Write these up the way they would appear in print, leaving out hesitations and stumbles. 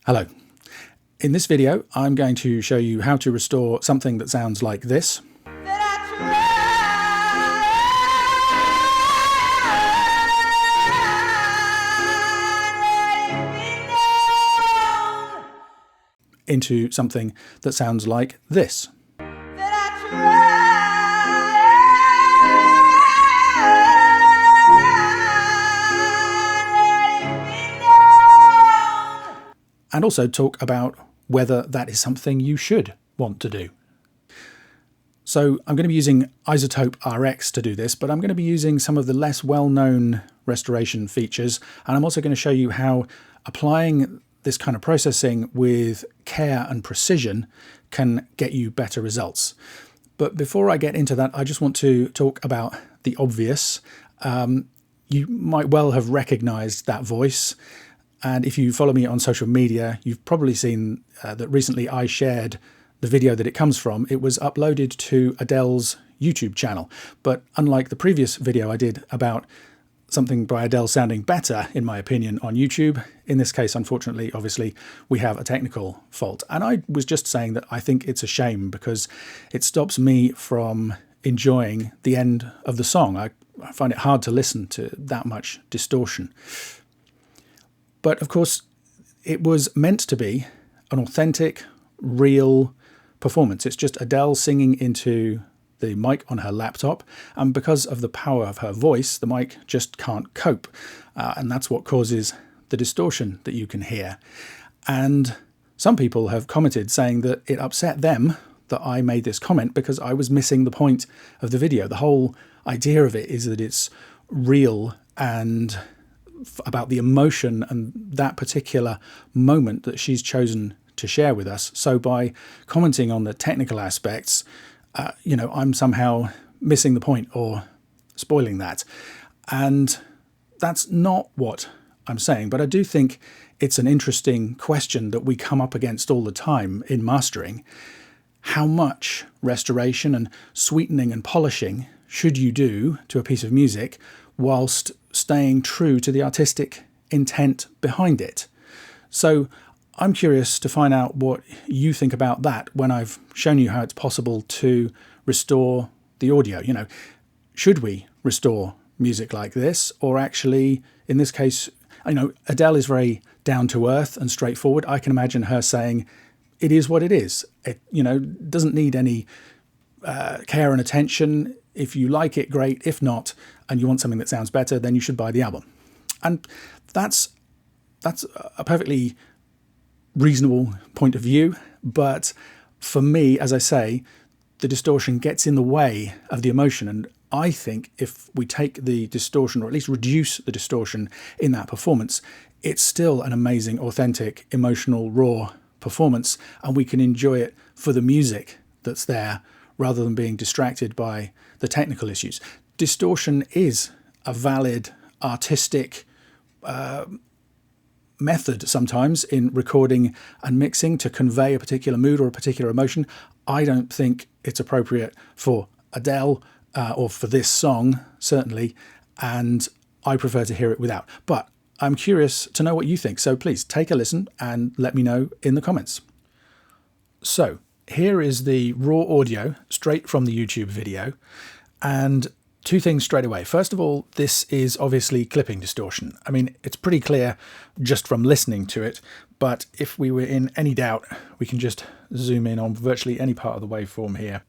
Hello. In this video, I'm going to show you how to restore something that sounds like this. Into something that sounds like this. And also talk about whether that is something you should want to do. So I'm going to be using iZotope RX to do this, but I'm going to be using some of the less well-known restoration features, and I'm also going to show you how applying this kind of processing with care and precision can get you better results. But before I get into that, I just want to talk about the obvious. You might well have recognized that voice. And if you follow me on social media, you've probably seen that recently I shared the video that it comes from. It was uploaded to Adele's YouTube channel. But unlike the previous video I did about something by Adele sounding better, in my opinion, on YouTube, in this case, unfortunately, obviously, we have a technical fault. And I was just saying that I think it's a shame because it stops me from enjoying the end of the song. I find it hard to listen to that much distortion. But of course, it was meant to be an authentic, real performance. It's just Adele singing into the mic on her laptop, and because of the power of her voice, the mic just can't cope. And that's what causes the distortion that you can hear. And some people have commented saying that it upset them that I made this comment because I was missing the point of the video. The whole idea of it is that it's real and about the emotion and that particular moment that she's chosen to share with us. So by commenting on the technical aspects, I'm somehow missing the point or spoiling that. And that's not what I'm saying, but I do think it's an interesting question that we come up against all the time in mastering. How much restoration and sweetening and polishing should you do to a piece of music whilst staying true to the artistic intent behind it? So I'm curious to find out what you think about that when I've shown you how it's possible to restore the audio. Should we restore music like this? Or actually, in this case, Adele is very down to earth and straightforward. I can imagine her saying, it is what it is. It, doesn't need any care and attention. If you like it, great. If not, and you want something that sounds better, then you should buy the album. And that's a perfectly reasonable point of view. But for me, as I say, the distortion gets in the way of the emotion. And I think if we take the distortion, or at least reduce the distortion in that performance, it's still an amazing, authentic, emotional, raw performance. And we can enjoy it for the music that's there rather than being distracted by the technical issues. Distortion is a valid artistic method sometimes in recording and mixing to convey a particular mood or a particular emotion. I don't think it's appropriate for Adele or for this song, certainly, and I prefer to hear it without. But I'm curious to know what you think, so please take a listen and let me know in the comments. So here is the raw audio straight from the YouTube video, and two things straight away. First of all, this is obviously clipping distortion. I mean, it's pretty clear just from listening to it, but if we were in any doubt, we can just zoom in on virtually any part of the waveform here.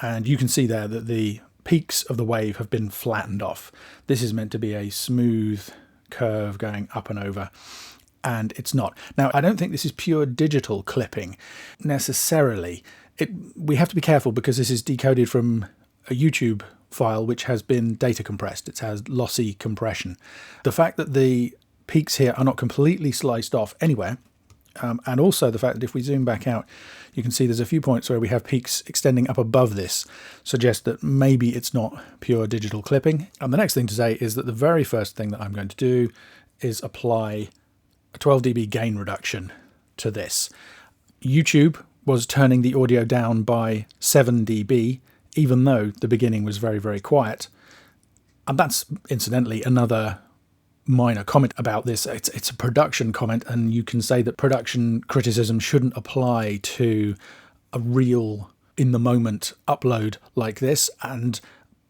And you can see there that the peaks of the wave have been flattened off. This is meant to be a smooth curve going up and over, and it's not. Now, I don't think this is pure digital clipping necessarily. We have to be careful because this is decoded from a YouTube file which has been data compressed. It has lossy compression. The fact that the peaks here are not completely sliced off anywhere, and also the fact that if we zoom back out, you can see there's a few points where we have peaks extending up above this, suggests that maybe it's not pure digital clipping. And the next thing to say is that the very first thing that I'm going to do is apply a 12 dB gain reduction to this. YouTube was turning the audio down by 7 dB, even though the beginning was very, very quiet. And that's incidentally another minor comment about this. It's a production comment, and you can say that production criticism shouldn't apply to a real in the moment upload like this, and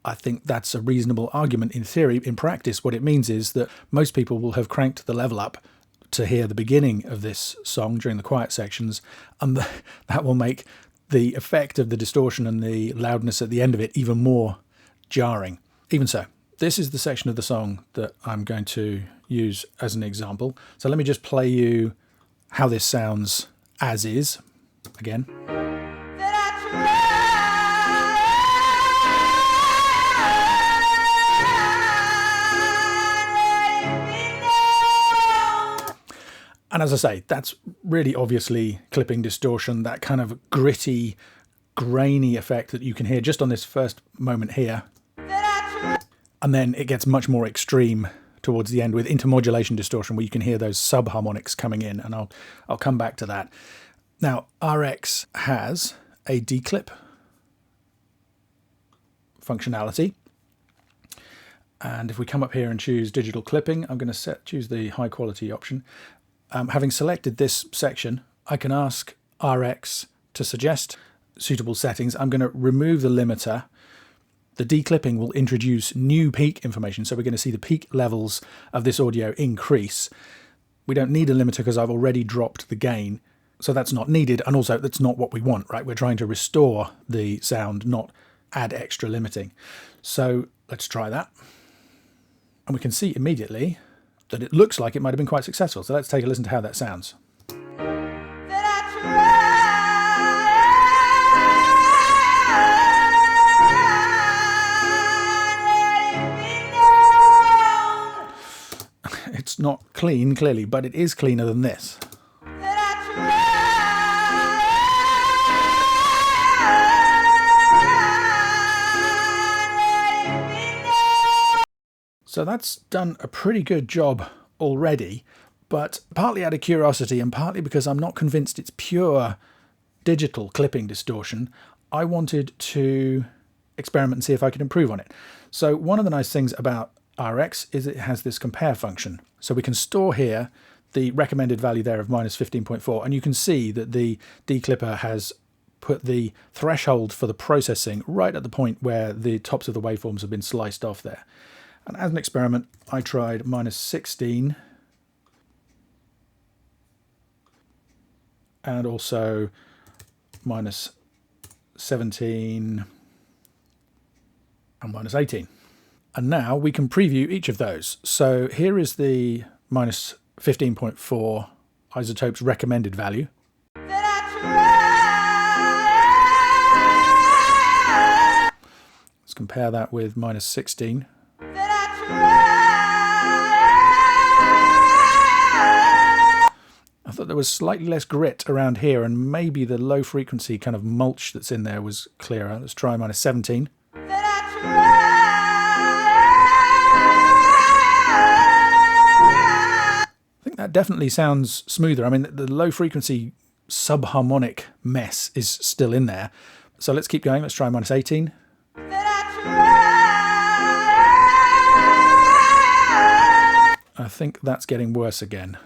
I think that's a reasonable argument in theory. In practice, what it means is that most people will have cranked the level up to hear the beginning of this song during the quiet sections, and that will make the effect of the distortion and the loudness at the end of it even more jarring. Even so, this is the section of the song that I'm going to use as an example. So let me just play you how this sounds as is again. And as I say, that's really obviously clipping distortion, that kind of gritty, grainy effect that you can hear just on this first moment here. And then it gets much more extreme towards the end with intermodulation distortion, where you can hear those subharmonics coming in, and I'll come back to that. Now, RX has a declip functionality. And if we come up here and choose digital clipping, I'm going to choose the high quality option. Having selected this section, I can ask RX to suggest suitable settings. I'm going to remove the limiter. The declipping will introduce new peak information, so we're going to see the peak levels of this audio increase. We don't need a limiter because I've already dropped the gain, so that's not needed, and also that's not what we want, right? We're trying to restore the sound, not add extra limiting. So let's try that. And we can see immediately that it looks like it might have been quite successful. So let's take a listen to how that sounds. It's not clean, clearly, but it is cleaner than this. So that's done a pretty good job already, but partly out of curiosity and partly because I'm not convinced it's pure digital clipping distortion, I wanted to experiment and see if I could improve on it. So one of the nice things about RX is it has this compare function. So we can store here the recommended value there of -15.4, and you can see that the declipper has put the threshold for the processing right at the point where the tops of the waveforms have been sliced off there. And as an experiment, I tried -16 and also -17 and -18. And now we can preview each of those. So here is the -15.4 iZotope's recommended value. Let's compare that with -16. I thought there was slightly less grit around here, and maybe the low frequency kind of mulch that's in there was clearer. Let's try -17. I think that definitely sounds smoother. I mean, the low frequency subharmonic mess is still in there. So let's keep going. Let's try -18. I think that's getting worse again.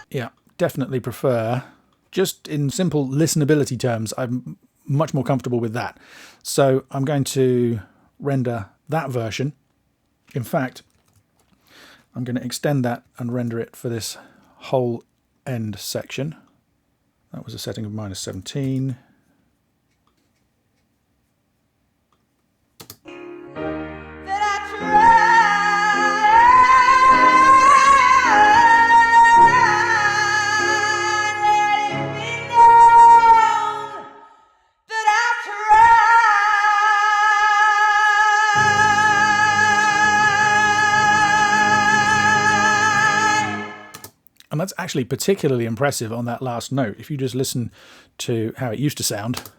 Yeah, definitely prefer. Just in simple listenability terms, I'm much more comfortable with that. So I'm going to render that version. In fact, I'm going to extend that and render it for this whole end section. That was a setting of -17. And that's actually particularly impressive on that last note. If you just listen to how it used to sound.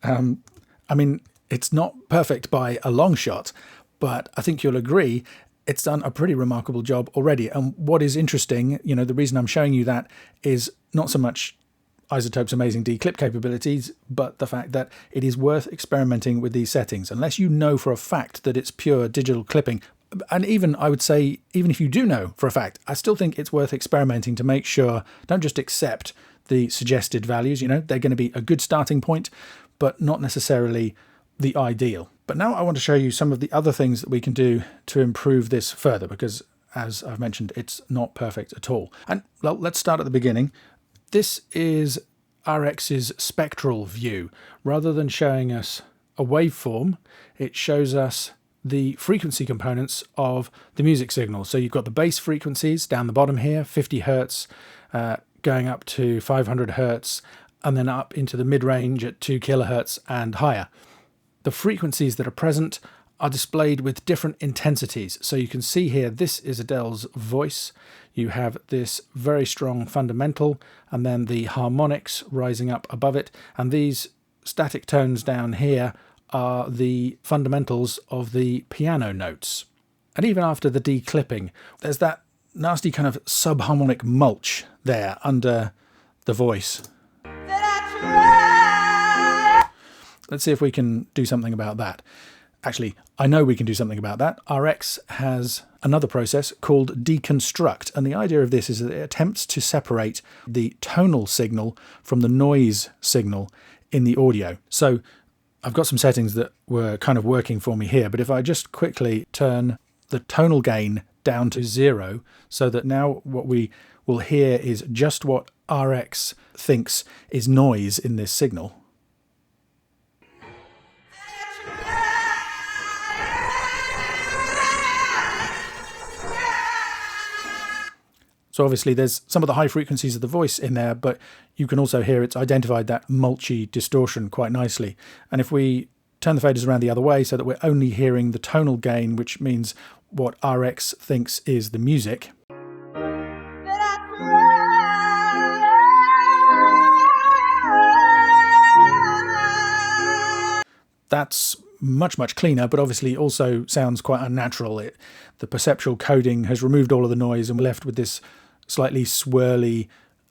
I mean, it's not perfect by a long shot, but I think you'll agree it's done a pretty remarkable job already. And what is interesting, the reason I'm showing you that is not so much iZotope's amazing declip capabilities, but the fact that it is worth experimenting with these settings. Unless you know for a fact that it's pure digital clipping, and even I would say, even if you do know for a fact, I still think it's worth experimenting to make sure, don't just accept the suggested values, they're going to be a good starting point, but not necessarily the ideal. But now I want to show you some of the other things that we can do to improve this further, because as I've mentioned, it's not perfect at all. And well, let's start at the beginning. This is RX's spectral view. Rather than showing us a waveform, it shows us the frequency components of the music signal. So you've got the bass frequencies down the bottom here, 50 hertz, going up to 500 hertz, and then up into the mid-range at 2 kilohertz and higher. The frequencies that are present are displayed with different intensities. So you can see here, this is Adele's voice. You have this very strong fundamental, and then the harmonics rising up above it. And these static tones down here are the fundamentals of the piano notes. And even after the declipping, there's that nasty kind of subharmonic mulch there under the voice. Let's see if we can do something about that. Actually, I know we can do something about that. RX has another process called Deconstruct, and the idea of this is that it attempts to separate the tonal signal from the noise signal in the audio. So I've got some settings that were kind of working for me here, but if I just quickly turn the tonal gain down to 0, so that now what we will hear is just what RX thinks is noise in this signal. So obviously there's some of the high frequencies of the voice in there, but you can also hear it's identified that mulchy distortion quite nicely. And if we turn the faders around the other way so that we're only hearing the tonal gain, which means what RX thinks is the music, that's much cleaner, but obviously also sounds quite unnatural. The perceptual coding has removed all of the noise, and we're left with this slightly swirly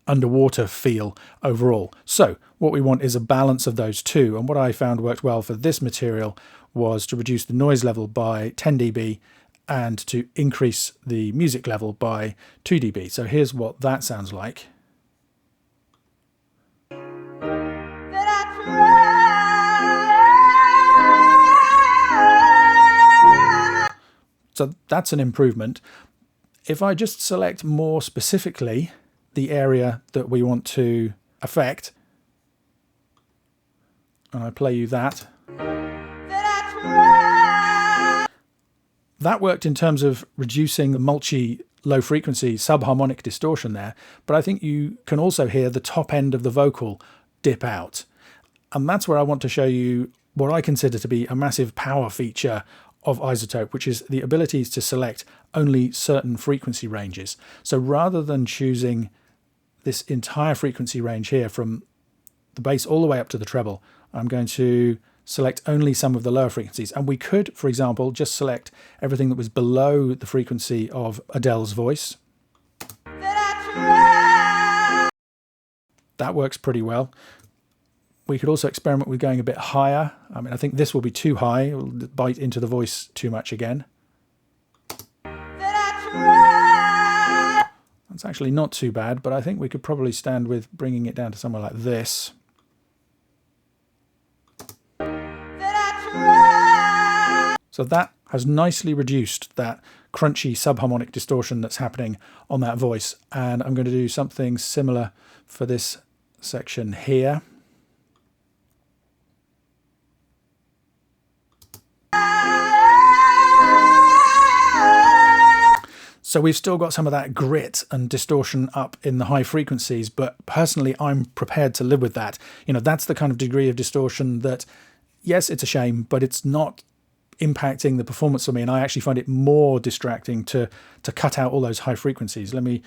underwater feel overall. So what we want is a balance of those two, and what I found worked well for this material was to reduce the noise level by 10 dB and to increase the music level by 2 dB. So here's what that sounds like. So that's an improvement. If I just select more specifically the area that we want to affect, and I play you that, that worked in terms of reducing the mulchy low frequency subharmonic distortion there, but I think you can also hear the top end of the vocal dip out. And that's where I want to show you what I consider to be a massive power feature of iZotope, which is the ability to select only certain frequency ranges. So rather than choosing this entire frequency range here from the bass all the way up to the treble, I'm going to select only some of the lower frequencies. And we could, for example, just select everything that was below the frequency of Adele's voice. That works pretty well. We could also experiment with going a bit higher. I mean, I think this will be too high. It will bite into the voice too much again. That's actually not too bad, but I think we could probably stand with bringing it down to somewhere like this. So that has nicely reduced that crunchy subharmonic distortion that's happening on that voice. And I'm going to do something similar for this section here. So we've still got some of that grit and distortion up in the high frequencies, but personally, I'm prepared to live with that. That's the kind of degree of distortion that, yes, it's a shame, but it's not impacting the performance for me, and I actually find it more distracting to cut out all those high frequencies. Let me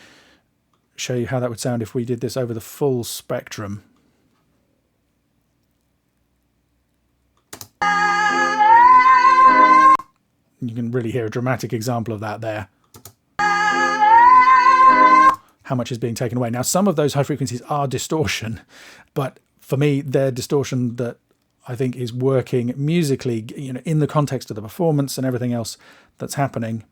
show you how that would sound if we did this over the full spectrum. You can really hear a dramatic example of that there. How much is being taken away. Now, some of those high frequencies are distortion, but for me, they're distortion that I think is working musically, you know, in the context of the performance and everything else that's happening.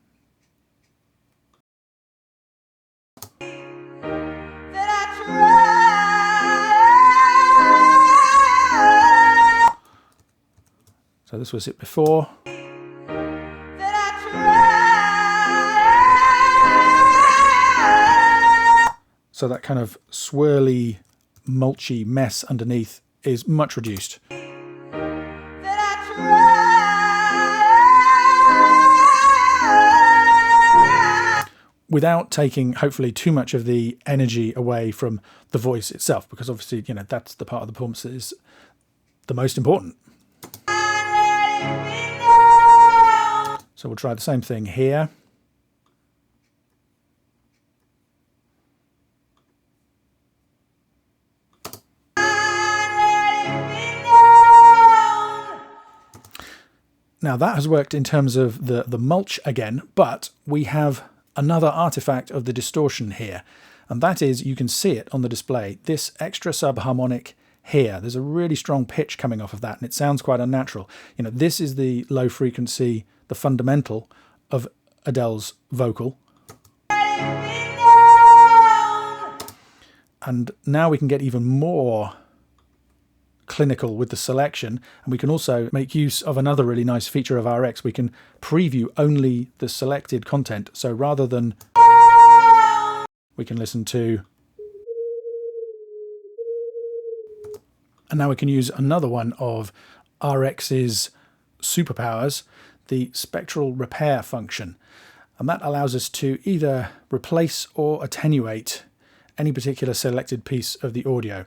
So this was it before. So that kind of swirly, mulchy mess underneath is much reduced. Without taking, hopefully, too much of the energy away from the voice itself, because obviously, you know, that's the part of the performance that is the most important. So we'll try the same thing here. Now that has worked in terms of the mulch again, but we have another artifact of the distortion here. And that is, you can see it on the display, this extra subharmonic here. There's a really strong pitch coming off of that, and it sounds quite unnatural. You know, this is the low frequency, the fundamental of Adele's vocal. And now we can get even more clinical with the selection, and we can also make use of another really nice feature of RX. We can preview only the selected content, so rather than we can listen to, and now we can use another one of RX's superpowers, the spectral repair function, and that allows us to either replace or attenuate any particular selected piece of the audio.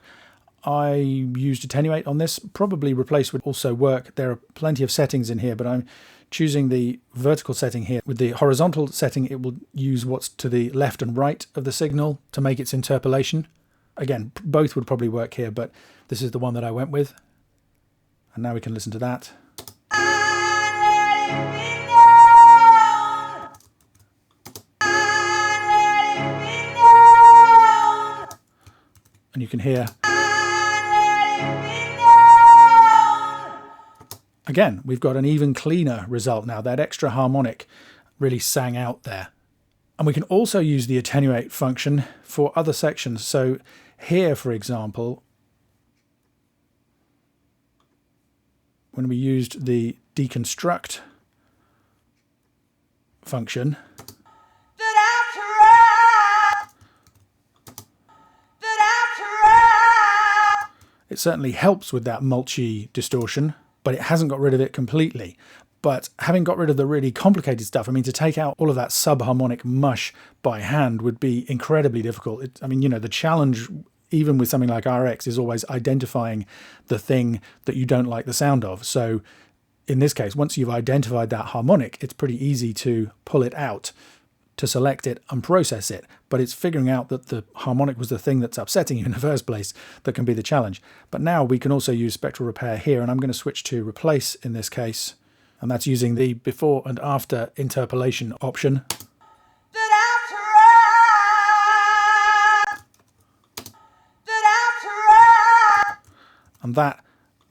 I used attenuate on this. Probably replace would also work. There are plenty of settings in here, but I'm choosing the vertical setting here. With the horizontal setting, it will use what's to the left and right of the signal to make its interpolation. Again, both would probably work here, but this is the one that I went with. And now we can listen to that. And you can hear, again, we've got an even cleaner result now. That extra harmonic really sang out there. And we can also use the attenuate function for other sections. So here, for example, when we used the deconstruct function, it certainly helps with that mulchy distortion, but it hasn't got rid of it completely. But having got rid of the really complicated stuff, I mean, to take out all of that subharmonic mush by hand would be incredibly difficult. I mean, you know, the challenge, even with something like RX, is always identifying the thing that you don't like the sound of. So in this case, once you've identified that harmonic, it's pretty easy to pull it out, to select it and process it. But it's figuring out that the harmonic was the thing that's upsetting you in the first place that can be the challenge. But now we can also use spectral repair here, and I'm going to switch to replace in this case, and that's using the before and after interpolation option. And that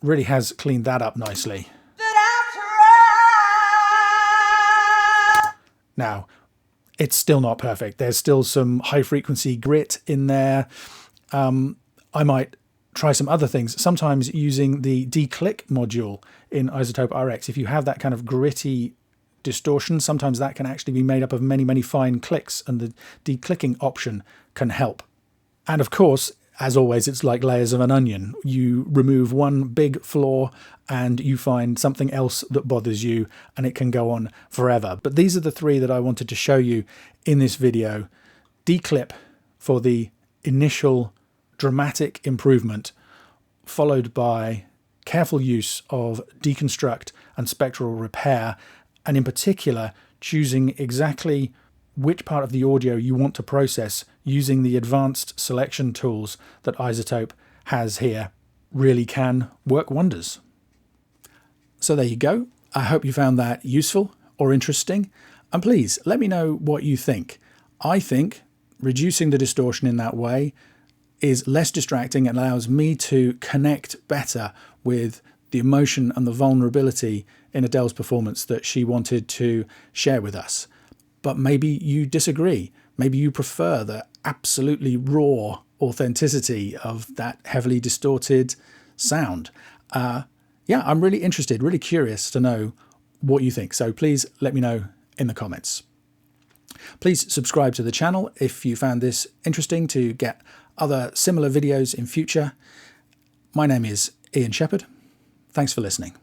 really has cleaned that up nicely. Now, it's still not perfect. There's still some high frequency grit in there. I might try some other things, sometimes using the declick module in iZotope RX. If you have that kind of gritty distortion, sometimes that can actually be made up of many, many fine clicks, and the declicking option can help. And of course, as always, it's like layers of an onion. You remove one big flaw and you find something else that bothers you, and it can go on forever. But these are the three that I wanted to show you in this video. Declip for the initial dramatic improvement, followed by careful use of deconstruct and spectral repair, and in particular choosing exactly which part of the audio you want to process using the advanced selection tools that iZotope has here really can work wonders. So there you go. I hope you found that useful. or interesting? And please let me know what you think. I think reducing the distortion in that way is less distracting and allows me to connect better with the emotion and the vulnerability in Adele's performance that she wanted to share with us. But maybe you disagree. Maybe you prefer the absolutely raw authenticity of that heavily distorted sound. Yeah, I'm really interested, really curious to know what you think. So please let me know in the comments. Please subscribe to the channel if you found this interesting to get other similar videos in future. My name is Ian Shepherd. Thanks for listening.